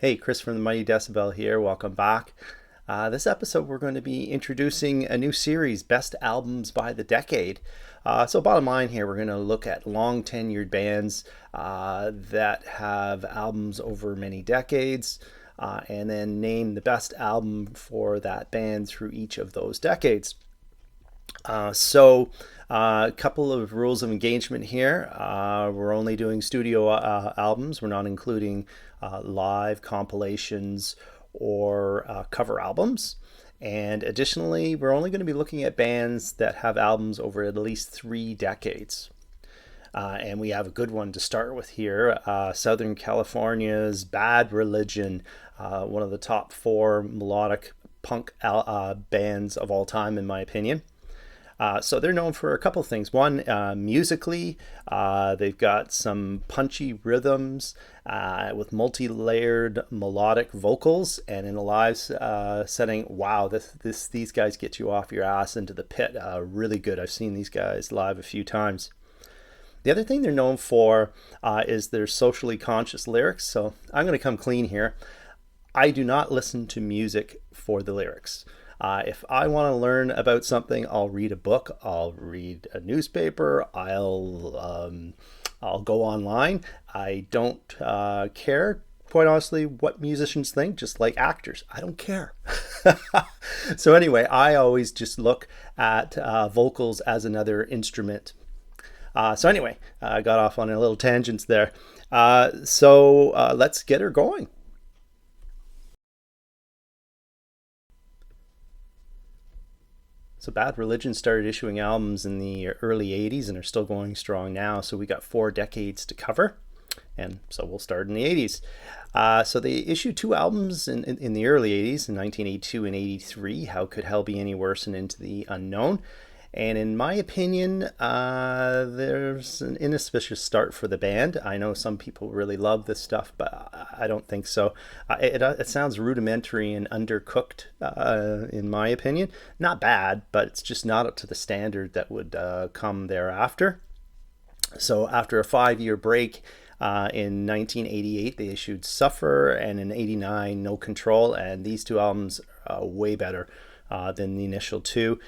Hey, Chris from the Mighty Decibel here. Welcome back. This episode, we're going to be introducing a new series, Best Albums by the Decade. So, bottom line here, we're going to look at long tenured bands that have albums over many decades, and then name the best album for that band through each of those decades. A couple of rules of engagement here. We're only doing studio albums. We're not including live compilations or cover albums. And additionally, we're only going to be looking at bands that have albums over at least 3 decades. And we have a good one to start with here. Southern California's Bad Religion, one of the top 4 melodic punk bands of all time, in my opinion. So they're known for a couple of things. One, musically, they've got some punchy rhythms with multi-layered melodic vocals, and in a live setting, wow, these guys get you off your ass into the pit. Really good. I've seen these guys live a few times. The other thing they're known for is their socially conscious lyrics. So I'm going to come clean here. I do not listen to music for the lyrics. If I want to learn about something, I'll read a book, I'll read a newspaper, I'll go online. I don't care, quite honestly, what musicians think, just like actors. I don't care. So anyway, I always just look at vocals as another instrument. So anyway, I got off on a little tangents there. So let's get her going. So Bad Religion started issuing albums in the early 80s and are still going strong now. So we got 4 decades to cover. And so we'll start in the 80s. So they issued 2 albums in the early 80s, in 1982 and 83, How Could Hell Be Any Worse, and Into the Unknown. And in my opinion, there's an inauspicious start for the band. I know some people really love this stuff, but I don't think so. It sounds rudimentary and undercooked, in my opinion. Not bad, but it's just not up to the standard that would come thereafter. So after a 5-year break, in 1988, they issued Suffer, and in 89, No Control, and these 2 albums are way better than the initial 2.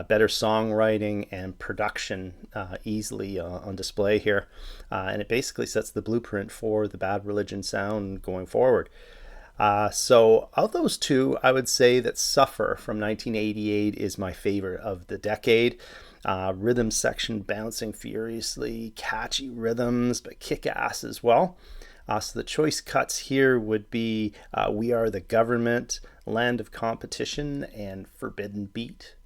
Better songwriting and production easily on display here. And it basically sets the blueprint for the Bad Religion sound going forward. So of those 2, I would say that Suffer from 1988 is my favorite of the decade. Rhythm section bouncing furiously, catchy rhythms, but kick-ass as well. So the choice cuts here would be We Are the Government, Land of Competition, and Forbidden Beat.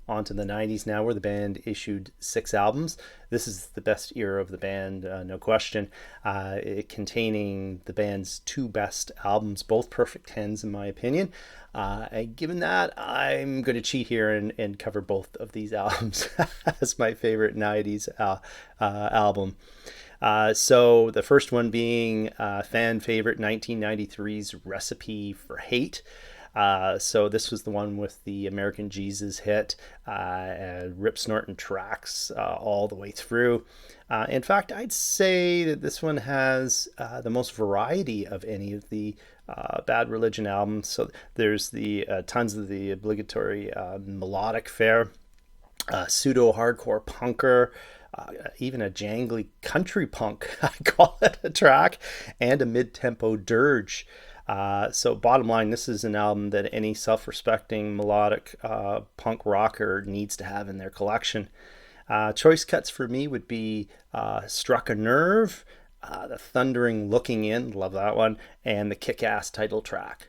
On to the 90s now, where the band issued 6 albums. This is the best era of the band, no question, containing the band's 2 best albums, both perfect 10s in my opinion. And given that, I'm going to cheat here and cover both of these albums as my favorite 90s album. So the first one being fan favorite 1993's Recipe for Hate. So this was the one with the American Jesus hit, rip snorting tracks all the way through. In fact, I'd say that this one has the most variety of any of the Bad Religion albums. So there's the tons of the obligatory melodic fare, pseudo hardcore punker, even a jangly country punk, I call it, a track, and a mid-tempo dirge. So bottom line, this is an album that any self-respecting melodic punk rocker needs to have in their collection. Choice cuts for me would be Struck a Nerve, the thundering Looking In, love that one, and the kick-ass title track.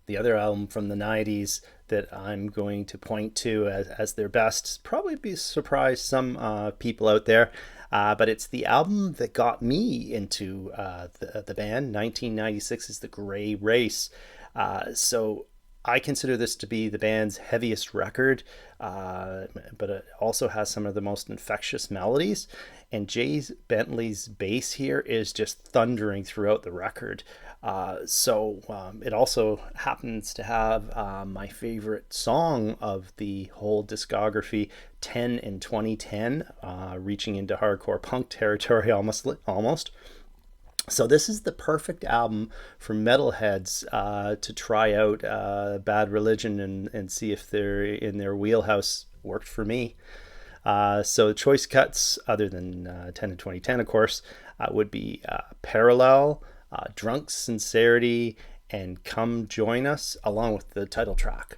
The other album from the 90s that I'm going to point to as their best, probably be surprised some people out there, but it's the album that got me into the band. 1996 is The Gray Race. So I consider this to be the band's heaviest record, but it also has some of the most infectious melodies. And Jay Bentley's bass here is just thundering throughout the record. It also happens to have my favorite song of the whole discography, 10 in 2010, reaching into hardcore punk territory almost. So this is the perfect album for metalheads to try out Bad Religion and see if they're in their wheelhouse. Worked for me. So choice cuts, other than 10 in 2010, of course, would be Parallel, Drunk Sincerity, and Come Join Us, along with the title track.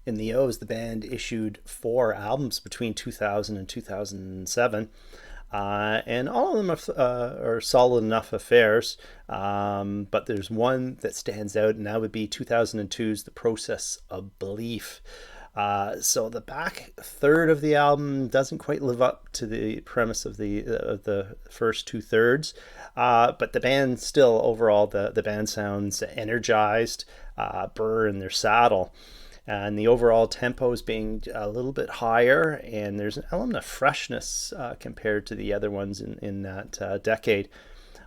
In the O's, the band issued 4 albums between 2000 and 2007, and all of them are solid enough affairs, but there's one that stands out, and that would be 2002's The Process of Belief. So the back third of the album doesn't quite live up to the premise of the first 2/3, but the band still, overall, the band sounds energized, burr in their saddle. And the overall tempo is being a little bit higher, and there's an element of freshness compared to the other ones in that decade.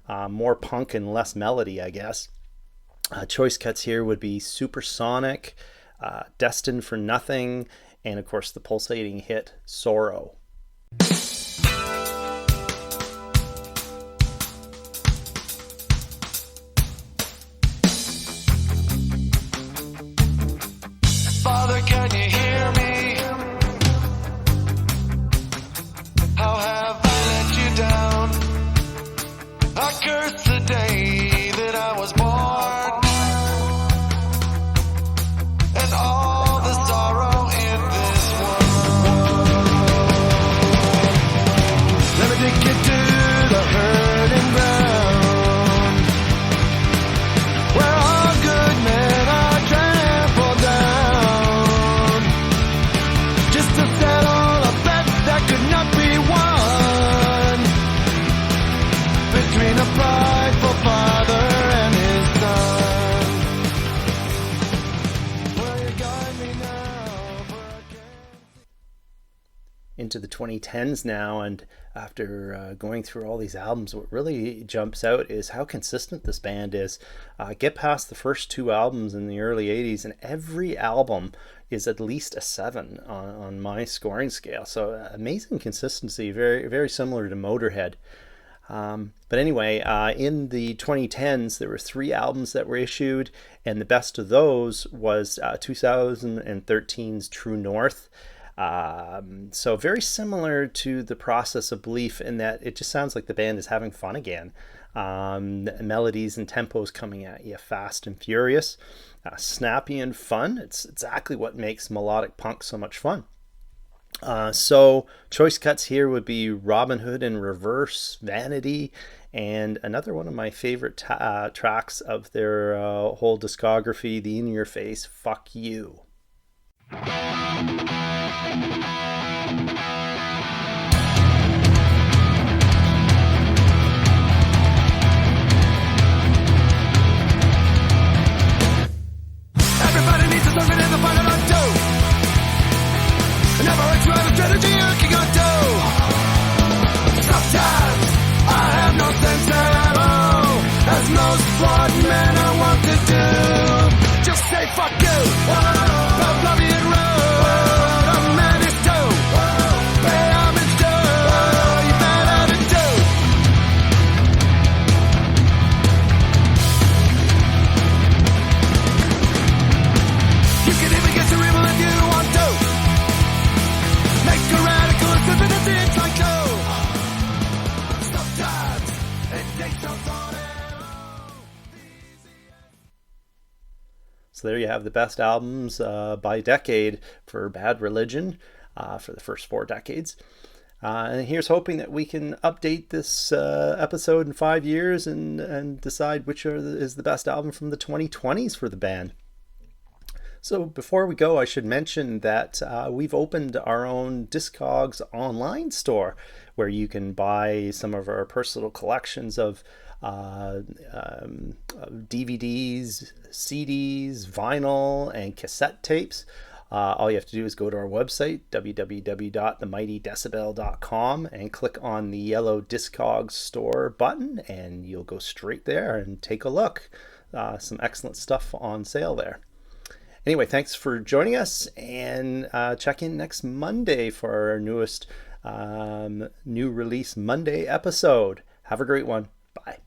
More punk and less melody, I guess. Choice cuts here would be Supersonic, Destined for Nothing, and of course the pulsating hit Sorrow. Father, can you hear me? How have I let you down? I curse the day that I was born, and all the sorrow in this world. into the 2010s now, and after going through all these albums, what really jumps out is how consistent this band is. Get past the first two albums in the early 80s, and every album is at least a 7 on my scoring scale. So amazing consistency, very, very similar to Motorhead. But anyway, in the 2010s, there were 3 albums that were issued, and the best of those was 2013's True North. So very similar to the Process of Belief in that it just sounds like the band is having fun again. Melodies and tempos coming at you fast and furious, snappy and fun. It's exactly what makes melodic punk so much fun. So choice cuts here would be Robin Hood in Reverse, Vanity, and another one of my favorite tracks of their whole discography, the In Your Face, Fuck You. Everybody needs a token in the final on two. Never hurts you have a strategy you can go do. Sometimes I have no sense at all, as most flawed men are wont to do. Just say fuck you. Both love you and road. A man is too. Pay homage to. You better than do. You can even get cerebral if you want to. Make a radical assessment of the incline code. Sometimes it takes no thought at all. So there you have the best albums by decade for Bad Religion for the first 4 decades. And here's hoping that we can update this episode in 5 years and decide which is the best album from the 2020s for the band. So before we go, I should mention that we've opened our own Discogs online store where you can buy some of our personal collections of DVDs, CDs, vinyl, and cassette tapes. All you have to do is go to our website, www.themightydecibel.com, and click on the yellow Discogs store button, and you'll go straight there and take a look. Some excellent stuff on sale there. Anyway, thanks for joining us, and check in next Monday for our newest new release Monday episode. Have a great one. Bye.